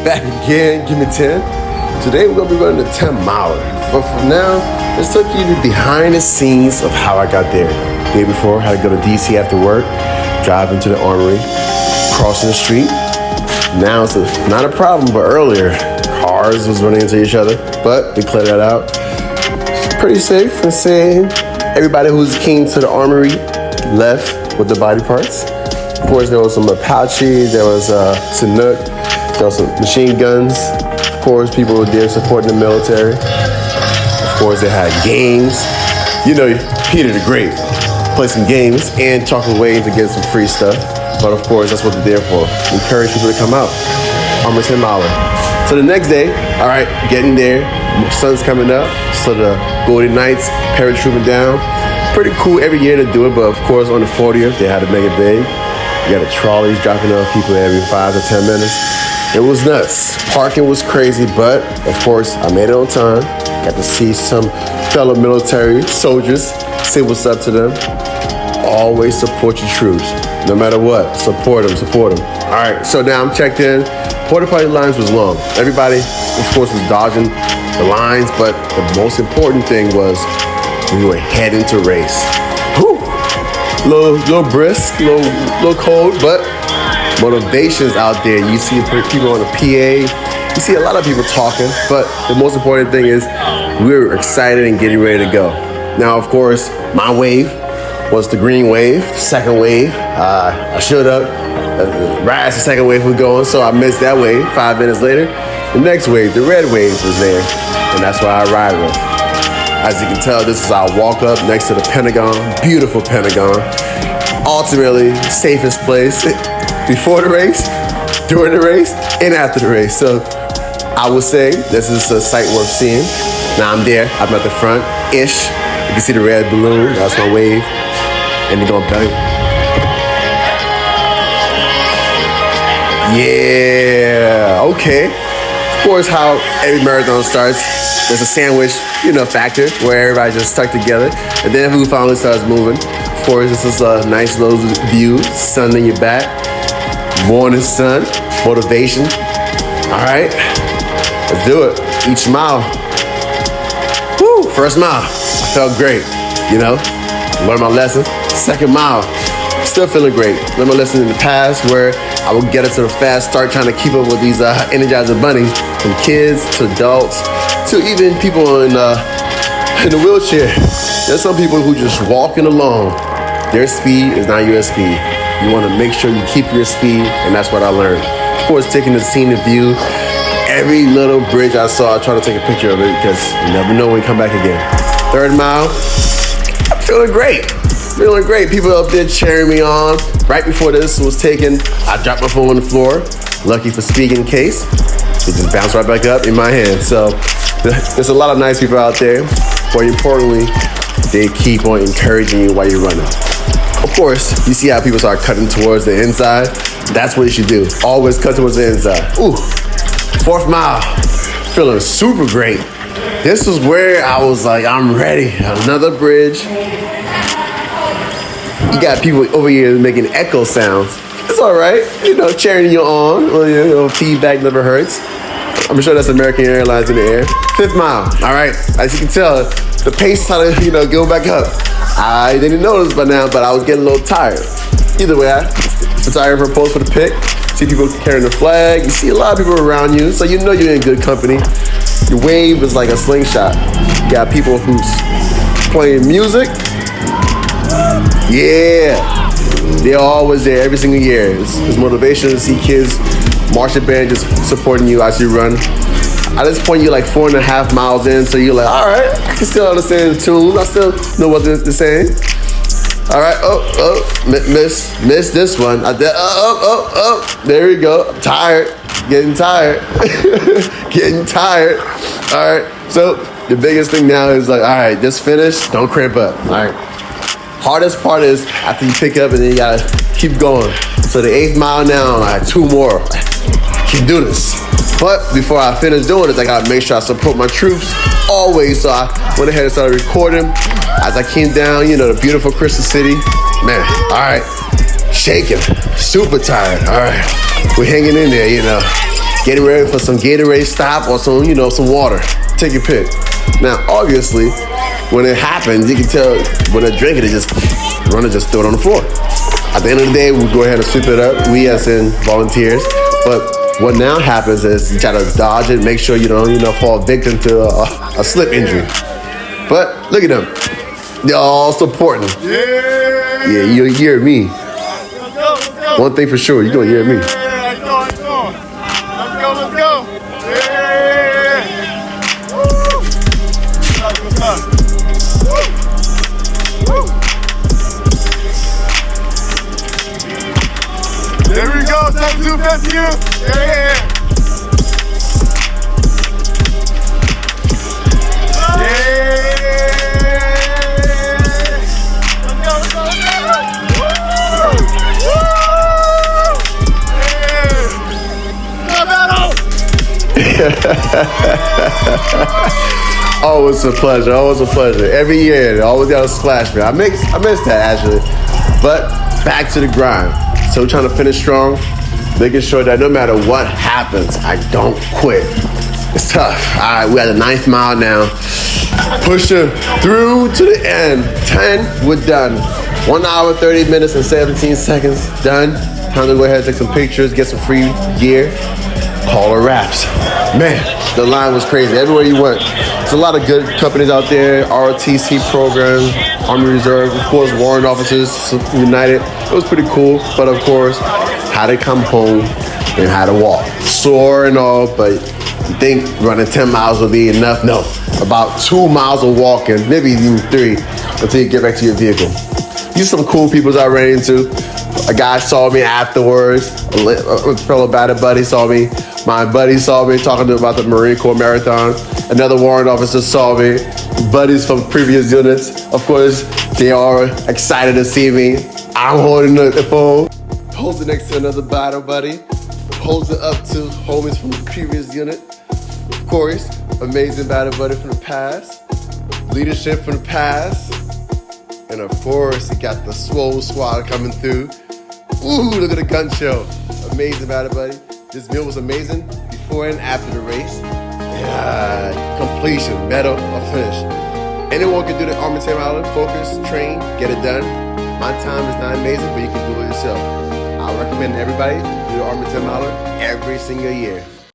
back again. Give me 10. Today we're gonna be running a 10 miler. But for now, let's take you to behind the scenes of how I got there. The day before, I had to go to DC after work, drive into the armory, crossing the street. Now it's not a problem, but earlier, cars was running into each other, but we cleared that out. It's pretty safe and saying everybody who's keen to the armory left with the body parts. Of course, there was some Apache, there was Chinook, there was some machine guns. Of course, people were there supporting the military. Of course, they had games. You know, Peter the Great, play some games and chocolate waves to get some free stuff. But of course, that's what they're there for. Encourage people to come out. Armor 10 miler. So the next day, all right, getting there, sun's coming up. So the Golden Knights paratrooping down. Pretty cool every year to do it, but of course on the 40th, they had to make it big. You got the trolleys dropping off people every 5 to 10 minutes. It was nuts. Parking was crazy, but of course, I made it on time. Got to see some fellow military soldiers, say what's up to them. Always support your troops. No matter what, support them. All right, so now I'm checked in. Porta potty lines was long. Everybody, of course, was dodging the lines, but the most important thing was we were heading to race. Whew. Little brisk, little cold, but motivations out there. You see people on the PA. You see a lot of people talking, but the most important thing is we were excited and getting ready to go. Now, of course, my wave was the green wave, second wave. I showed up right as the second wave was going, so I missed that wave. 5 minutes later, the next wave, the red wave, was there, and that's why I ride with. As you can tell, this is our walk up next to the Pentagon, beautiful Pentagon. Ultimately, safest place before the race, during the race, and after the race. So I would say this is a sight worth seeing. Now I'm there, I'm at the front-ish. You can see the red balloon, that's my wave. And they're gonna bang. Yeah, okay. Of course, how every marathon starts, there's a sandwich, factor where everybody just stuck together. And then who finally starts moving. Of course, this is a nice little view, sun in your back, morning sun, motivation. All right, let's do it. Each mile. Woo, first mile, I felt great, learned my lesson. Second mile, still feeling great. Learned my lesson in the past where I would get into the fast start trying to keep up with these Energizer bunnies, from kids to adults to even people in the wheelchair. There's some people who just walking along. Their speed is not your speed. You want to make sure you keep your speed, and that's what I learned. Of course, taking the scenic view. Every little bridge I saw, I try to take a picture of it because you never know when you come back again. Third mile, I'm feeling great. People up there cheering me on. Right before this was taken, I dropped my phone on the floor. Lucky for speaking case. It just bounced right back up in my hand. So there's a lot of nice people out there. But importantly, they keep on encouraging you while you're running. Of course, you see how people start cutting towards the inside. That's what you should do. Always cut towards the inside. Ooh, fourth mile. Feeling super great. This is where I was like, I'm ready. Another bridge. You got people over here making echo sounds. It's all right, cheering you on. Well, feedback never hurts. I'm sure that's American Airlines in the air. Fifth mile, all right. As you can tell, the pace started, go back up. I didn't notice by now, but I was getting a little tired. Either way, I'm tired for a post for the pic. See people carrying the flag. You see a lot of people around you, so you're in good company. Your wave is like a slingshot. You got people who's playing music. Yeah, they're always there every single year. It's motivation to see kids, marching band just supporting you as you run. At this point, you're like 4.5 miles in, so you're like, all right, I can still understand the tunes. I still know what they're saying. All right, miss this one. There we go. I'm tired, getting tired. All right, so the biggest thing now is like, all right, just finish, don't cramp up, all right. Hardest part is after you pick up and then you gotta keep going. So the 8th mile now, like 2 more. I can do this. But before I finish doing this, I gotta make sure I support my troops always. So I went ahead and started recording. As I came down, the beautiful Crystal City. Man, all right, shaking, super tired. All right, we're hanging in there, getting ready for some Gatorade stop or some, some water. Take your pick. Now, obviously, when it happens, you can tell when they're drinking, runner just throw it on the floor. At the end of the day, we go ahead and sweep it up. We as in volunteers. But what now happens is you try to dodge it, make sure you don't, fall victim to a slip injury. But look at them. They're all supporting. Yeah, you'll hear me. One thing for sure, you're going to hear me. Let's go. There we go, 7250. Yeah. Always a pleasure. Every year, they always got a splash me. I miss that actually. But back to the grind. So we're trying to finish strong, making sure that no matter what happens, I don't quit. It's tough. All right, we're at the 9th mile now. Pushing through to the end. 10, we're done. 1 hour, 30 minutes, and 17 seconds. Done. Time to go ahead and take some pictures, get some free gear. Call it wraps. Man, the line was crazy. Everywhere you went. There's a lot of good companies out there. ROTC programs, Army Reserve, of course, warrant officers, United. It was pretty cool. But of course, how to come home and how to walk. Sore and all, but you think running 10 miles will be enough? No. About 2 miles of walking, maybe even 3, until you get back to your vehicle. These are some cool people I ran into. A guy saw me afterwards. A fellow battle buddy saw me. My buddy saw me talking about the Marine Corps Marathon. Another warrant officer saw me. Buddies from previous units. Of course, they are excited to see me. I'm holding the phone. Holds it next to another battle buddy. Holds it up to homies from the previous unit. Of course, amazing battle buddy from the past. Leadership from the past. And of course, you got the Swole Squad coming through. Ooh, look at the gun show. Amazing battle buddy. This meal was amazing before and after the race. Completion, medal, or finish. Anyone can do the Army 10 mile, focus, train, get it done. My time is not amazing, but you can do it yourself. I recommend everybody do the Army 10 mile every single year.